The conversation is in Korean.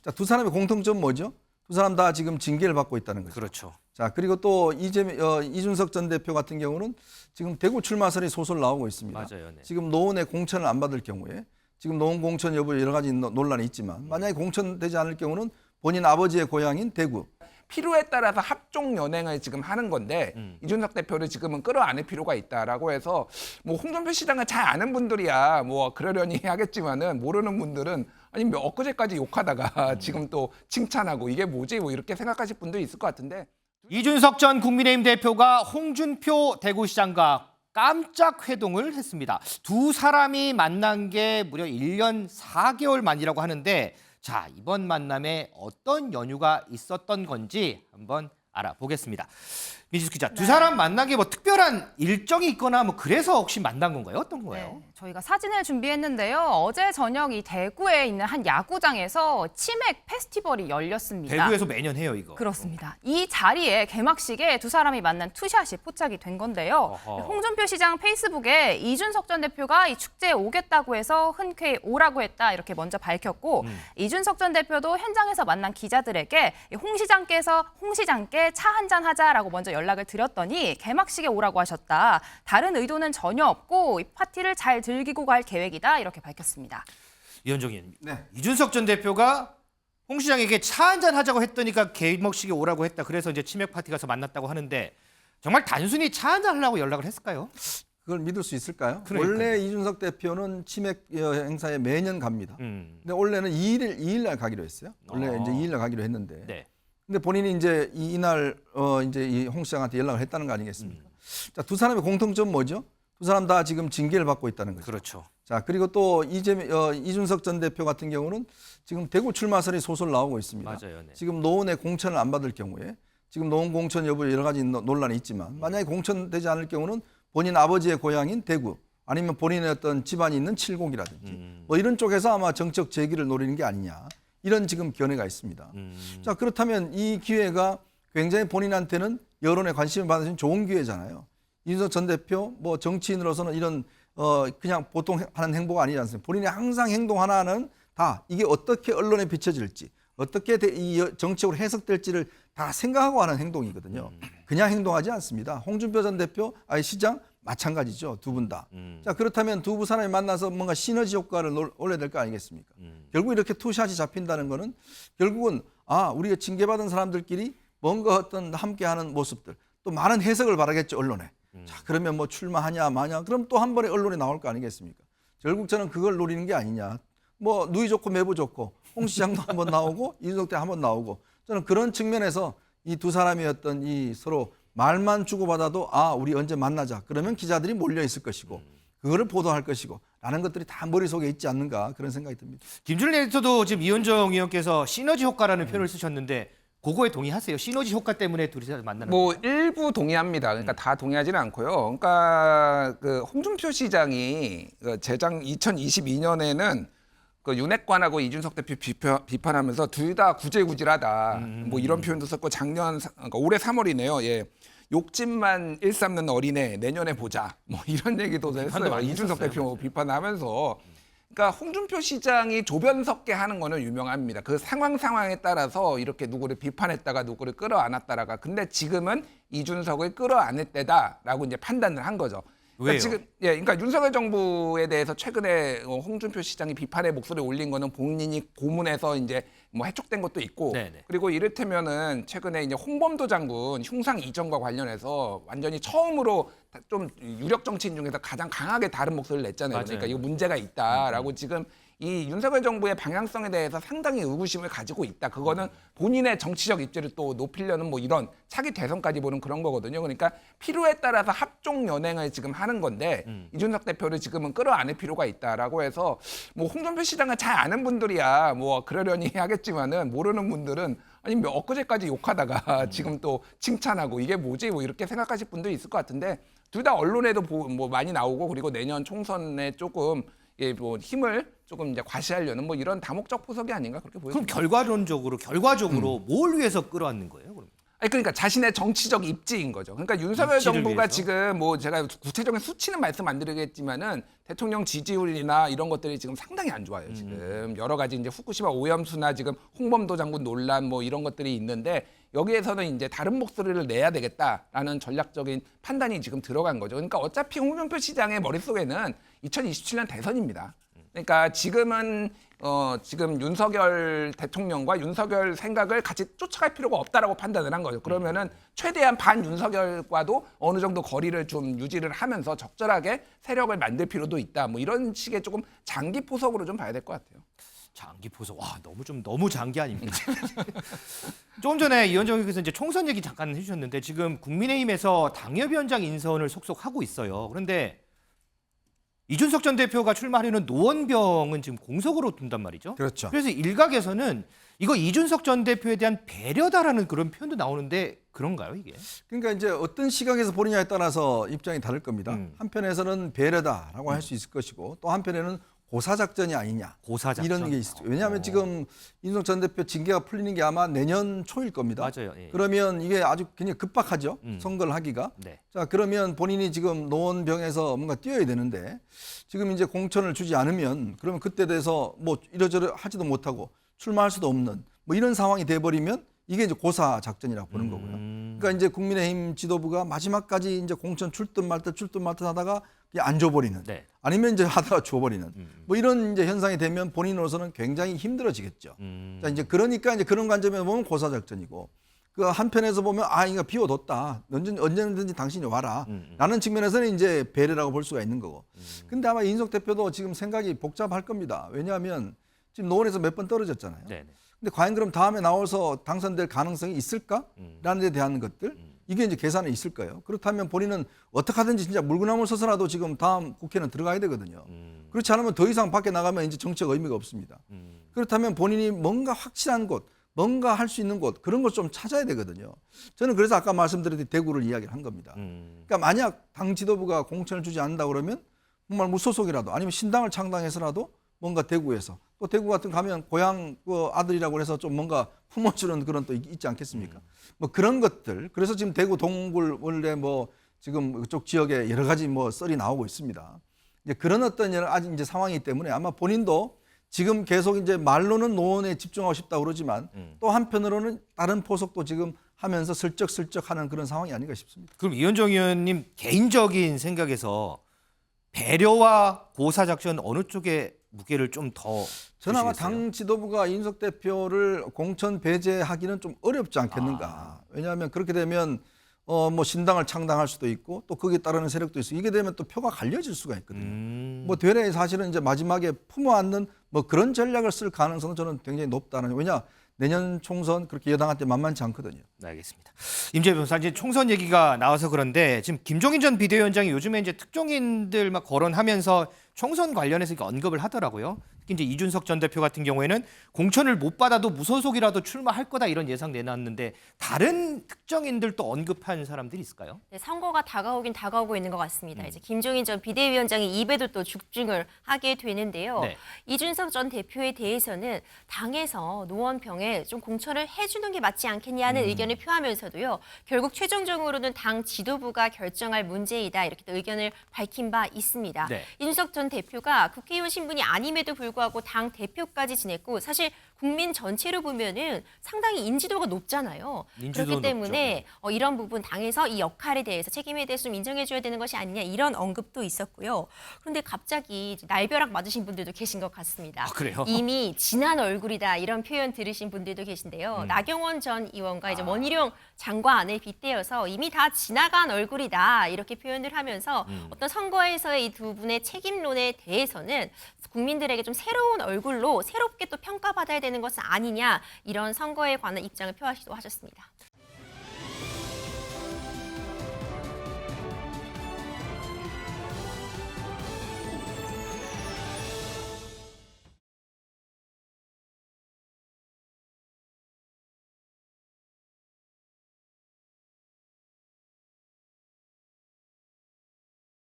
자, 두 사람의 공통점 뭐죠? 두 사람 다 지금 징계를 받고 있다는 거죠. 그렇죠. 자, 그리고 또 이준석 전 대표 같은 경우는 지금 대구 출마설이 소설 나오고 있습니다. 맞아요. 네. 지금 노원의 공천을 안 받을 경우에 지금 노원 공천 여부에 여러 가지 논란이 있지만 만약에 공천되지 않을 경우는 본인 아버지의 고향인 대구. 필요에 따라서 합종 연행을 지금 하는 건데 이준석 대표를 지금은 끌어안을 필요가 있다라고 해서 뭐 홍준표 시장을 잘 아는 분들이야 뭐 그러려니 하겠지만은 모르는 분들은 아니 뭐 엊그제까지 욕하다가 지금 또 칭찬하고 이게 뭐지 뭐 이렇게 생각하실 분도 있을 것 같은데 이준석 전 국민의힘 대표가 홍준표 대구시장과 깜짝 회동을 했습니다. 두 사람이 만난 게 무려 1년 4개월 만이라고 하는데 자, 이번 만남에 어떤 연유가 있었던 건지 한번 알아보겠습니다. 민지수 기자, 두 사람 만난 게 뭐 특별한 일정이 있거나 뭐 그래서 혹시 만난 건가요? 어떤 거예요? 네, 저희가 사진을 준비했는데요. 어제 저녁 이 대구에 있는 한 야구장에서 치맥 페스티벌이 열렸습니다. 대구에서 매년 해요, 이거. 그렇습니다. 이 자리에 개막식에 두 사람이 만난 투샷이 포착이 된 건데요. 어허. 홍준표 시장 페이스북에 이준석 전 대표가 이 축제에 오겠다고 해서 흔쾌히 오라고 했다 이렇게 먼저 밝혔고 이준석 전 대표도 현장에서 만난 기자들에게 홍 시장께 차 한잔 하자라고 먼저 연락을 드렸더니 개막식에 오라고 하셨다. 다른 의도는 전혀 없고 이 파티를 잘 즐기고 갈 계획이다 이렇게 밝혔습니다. 이현정 의원님, 네. 이준석 전 대표가 홍 시장에게 차 한잔 하자고 했더니까 개막식에 오라고 했다. 그래서 이제 치맥 파티 가서 만났다고 하는데 정말 단순히 차 한잔 하려고 연락을 했을까요? 그걸 믿을 수 있을까요? 그러니까요. 원래 이준석 대표는 치맥 행사에 매년 갑니다. 음. 근데 원래는 2일 날 가기로 했어요. 원래 이제 2일 날 가기로 했는데. 네. 근데 본인이 이제 이날 이제 이 홍 시장한테 연락을 했다는 거 아니겠습니까? 자, 두 사람의 공통점 뭐죠? 두 사람 다 지금 징계를 받고 있다는 거죠. 그렇죠. 자, 그리고 또 이준석 전 대표 같은 경우는 지금 대구 출마설이 소설 나오고 있습니다. 맞아요. 네. 지금 노원의 공천을 안 받을 경우에 지금 노원 공천 여부에 여러 가지 논란이 있지만 만약에 공천되지 않을 경우는 본인 아버지의 고향인 대구 아니면 본인의 어떤 집안이 있는 칠곡이라든지 뭐 이런 쪽에서 아마 정책 제기를 노리는 게 아니냐 이런 지금 견해가 있습니다. 자, 그렇다면 이 기회가 굉장히 본인한테는 여론의 관심을 받으신 좋은 기회잖아요. 이준석 전 대표 뭐 정치인으로서는 이런 그냥 보통 하는 행보가 아니지 않습니까? 본인이 항상 행동 하나는 다 이게 어떻게 언론에 비춰질지 어떻게 이 정책으로 해석될지를 다 생각하고 하는 행동이거든요. 그냥 행동하지 않습니다. 홍준표 전 대표, 시장 마찬가지죠. 두 분 다. 자, 그렇다면 두 사람이 만나서 뭔가 시너지 효과를 올려야 될 거 아니겠습니까? 결국 이렇게 투샷이 잡힌다는 거는 결국은 우리가 징계받은 사람들끼리 뭔가 어떤 함께하는 모습들 또 많은 해석을 바라겠죠, 언론에. 자, 그러면 뭐 출마하냐 마냐 그럼 또 한 번에 언론에 나올 거 아니겠습니까? 결국 저는 그걸 노리는 게 아니냐. 뭐 누이 좋고 매부 좋고 홍 시장도 한번 나오고 이준석 때 한번 나오고 저는 그런 측면에서 이 두 사람이 어떤 이 서로 말만 주고받아도 우리 언제 만나자 그러면 기자들이 몰려 있을 것이고 그거를 보도할 것이고 라는 것들이 다 머릿속에 있지 않는가 그런 생각이 듭니다. 김준일 에디터도 지금 이현정 의원께서 시너지 효과라는 표현을 쓰셨는데 그거에 동의하세요? 시너지 효과 때문에 둘이서 만나는 뭐 건가요? 일부 동의합니다. 그러니까 다 동의하지는 않고요. 그러니까 그 홍준표 시장이 그 재작 2022년에는 그 윤핵관하고 이준석 대표 비판하면서 둘 다 구질구질하다. 뭐 이런 표현도 썼고 그러니까 올해 3월이네요. 예. 욕짓만 일삼는 어린애 내년에 보자. 뭐 이런 얘기도 했어요. 많이 이준석 했었어요. 대표 맞아요. 비판하면서. 그러니까 홍준표 시장이 조변 섞게 하는 거는 유명합니다. 그 상황에 따라서 이렇게 누구를 비판했다가 누구를 끌어안았다라가. 근데 지금은 이준석을 끌어안을 때다라고 이제 판단을 한 거죠. 왜요? 지금 그러니까 윤석열 정부에 대해서 최근에 홍준표 시장이 비판의 목소리를 올린 거는 본인이 고문해서 이제 뭐 해촉된 것도 있고, 네네. 그리고 이를테면은 최근에 이제 홍범도 장군 흉상 이전과 관련해서 완전히 처음으로 좀 유력 정치인 중에서 가장 강하게 다른 목소리를 냈잖아요. 맞아요. 그러니까 이거 문제가 있다라고 지금 이 윤석열 정부의 방향성에 대해서 상당히 의구심을 가지고 있다. 그거는 본인의 정치적 입지를 또 높이려는 뭐 이런 차기 대선까지 보는 그런 거거든요. 그러니까 필요에 따라서 합종 연행을 지금 하는 건데 이준석 대표를 지금은 끌어안을 필요가 있다라고 해서 뭐 홍준표 시장을 잘 아는 분들이야 뭐 그러려니 하겠지만은 모르는 분들은 아니 뭐 엊그제까지 욕하다가 지금 또 칭찬하고 이게 뭐지 뭐 이렇게 생각하실 분도 있을 것 같은데 둘 다 언론에도 뭐 많이 나오고 그리고 내년 총선에 조금 뭐 힘을 조금 이제 과시하려는 뭐 이런 다목적 포석이 아닌가 그렇게 그럼 보여집니다. 결과적으로 뭘 위해서 끌어안는 거예요? 그럼? 아니 그러니까 자신의 정치적 입지인 거죠. 그러니까 윤석열 입지를 정부가 위해서? 지금 뭐 제가 구체적인 수치는 말씀 안 드리겠지만은 대통령 지지율이나 이런 것들이 지금 상당히 안 좋아요. 지금 여러 가지 이제 후쿠시마 오염수나 지금 홍범도 장군 논란 뭐 이런 것들이 있는데 여기에서는 이제 다른 목소리를 내야 되겠다라는 전략적인 판단이 지금 들어간 거죠. 그러니까 어차피 홍준표 시장의 머릿속에는 2027년 대선입니다. 그러니까 지금은 지금 윤석열 대통령과 윤석열 생각을 같이 쫓아갈 필요가 없다라고 판단을 한 거죠. 그러면은 최대한 반 윤석열과도 어느 정도 거리를 좀 유지를 하면서 적절하게 세력을 만들 필요도 있다. 뭐 이런 식의 조금 장기 포석으로 좀 봐야 될 것 같아요. 장기 포석. 와, 너무 장기 아닙니까? 조금 전에 이현정 의원께서 이제 총선 얘기 잠깐 해주셨는데 지금 국민의힘에서 당협위원장 인선을 속속하고 있어요. 그런데 이준석 전 대표가 출마하려는 노원병은 지금 공석으로 둔단 말이죠. 그렇죠. 그래서 일각에서는 이거 이준석 전 대표에 대한 배려다라는 그런 표현도 나오는데 그런가요, 이게? 그러니까 이제 어떤 시각에서 보느냐에 따라서 입장이 다를 겁니다. 한편에서는 배려다라고 할 수 있을 것이고 또 한편에는 고사작전이 아니냐 고사작전. 이런 게 있죠. 왜냐하면 지금 이준석 전 대표 징계가 풀리는 게 아마 내년 초일 겁니다. 맞아요. 예. 그러면 이게 아주 굉장히 급박하죠. 선거를 하기가. 네. 자 그러면 본인이 지금 노원병에서 뭔가 뛰어야 되는데 지금 이제 공천을 주지 않으면 그러면 그때 돼서 뭐 이러저러 하지도 못하고 출마할 수도 없는 뭐 이런 상황이 돼버리면 이게 이제 고사 작전이라고 보는 거고요. 그러니까 이제 국민의힘 지도부가 마지막까지 이제 공천 출든 말듯 하다가 그냥 안 줘버리는. 네. 아니면 이제 하다가 줘버리는. 뭐 이런 이제 현상이 되면 본인으로서는 굉장히 힘들어지겠죠. 자 이제 그러니까 이제 그런 관점에서 보면 고사 작전이고 그 한편에서 보면 아 이거 비워뒀다. 언제든지 당신이 와라. 라는 측면에서는 이제 배려라고 볼 수가 있는 거고. 근데 아마 이준석 대표도 지금 생각이 복잡할 겁니다. 왜냐하면 지금 노원에서 몇 번 떨어졌잖아요. 네. 근데 과연 그럼 다음에 나와서 당선될 가능성이 있을까라는 데 대한 것들 이게 이제 계산에 있을 거예요. 그렇다면 본인은 어떻게 하든지 진짜 물구나무를 서서라도 지금 다음 국회는 들어가야 되거든요. 그렇지 않으면 더 이상 밖에 나가면 이제 정치적 의미가 없습니다. 그렇다면 본인이 뭔가 확실한 곳, 뭔가 할 수 있는 곳 그런 걸 좀 찾아야 되거든요. 저는 그래서 아까 말씀드렸듯이 대구를 이야기를 한 겁니다. 그러니까 만약 당 지도부가 공천을 주지 않는다 그러면 정말 무소속이라도 아니면 신당을 창당해서라도 뭔가 대구에서 또 대구 같은 가면 고향 그 아들이라고 해서 좀 뭔가 품어주는 그런 또 있지 않겠습니까? 뭐 그런 것들. 그래서 지금 대구 동굴 원래 뭐 지금 그쪽 지역에 여러 가지 뭐 썰이 나오고 있습니다. 이제 그런 어떤 여러 가지 이제 상황이기 때문에 아마 본인도 지금 계속 이제 말로는 노원에 집중하고 싶다고 그러지만 또 한편으로는 다른 포석도 지금 하면서 슬쩍슬쩍 하는 그런 상황이 아닌가 싶습니다. 그럼 이현정 의원님 개인적인 생각에서 배려와 고사작전 어느 쪽에 무게를 좀 더 저는 아마 두시겠어요? 당 지도부가 이준석 대표를 공천 배제하기는 좀 어렵지 않겠는가. 왜냐하면 그렇게 되면 뭐 신당을 창당할 수도 있고 또 거기에 따르는 세력도 있고 이게 되면 또 표가 갈려질 수가 있거든요. 뭐 되레 사실은 이제 마지막에 품어안는 뭐 그런 전략을 쓸 가능성은 저는 굉장히 높다는. 왜냐 내년 총선 그렇게 여당한테 만만치 않거든요. 네, 알겠습니다. 임재 변호사 이제 총선 얘기가 나와서 그런데 지금 김종인 전 비대위원장이 요즘에 이제 특종인들 막 거론하면서 총선 관련해서 이렇게 언급을 하더라고요. 특히 이제 이준석 전 대표 같은 경우에는 공천을 못 받아도 무소속이라도 출마할 거다 이런 예상 내놨는데 다른 특정인들도 언급한 사람들이 있을까요? 네, 선거가 다가오긴 다가오고 있는 것 같습니다. 이제 김종인 전 비대위원장이 입에도 또 죽중을 하게 되는데요. 네. 이준석 전 대표에 대해서는 당에서 노원병에 좀 공천을 해주는 게 맞지 않겠냐는 의견을 표하면서도요. 결국 최종적으로는 당 지도부가 결정할 문제이다 이렇게 또 의견을 밝힌 바 있습니다. 네. 이준석 전 대표가 국회의원 신분이 아님에도 불구하고 당 대표까지 지냈고 사실 국민 전체로 보면은 상당히 인지도가 높잖아요. 인지도가 그렇기 때문에 이런 부분 당에서 이 역할에 대해서 책임에 대해서 좀 인정해줘야 되는 것이 아니냐 이런 언급도 있었고요. 그런데 갑자기 이제 날벼락 맞으신 분들도 계신 것 같습니다. 아, 그래요? 이미 진한 얼굴이다 이런 표현 들으신 분들도 계신데요. 나경원 전 의원과 이제 원희룡 장관에 빗대어서 이미 다 지나간 얼굴이다 이렇게 표현을 하면서 어떤 선거에서의 이 두 분의 책임론에 대해서는 국민들에게 좀 새로운 얼굴로 새롭게 또 평가받아야 되는 것은 아니냐 이런 선거에 관한 입장을 표하시기도 하셨습니다.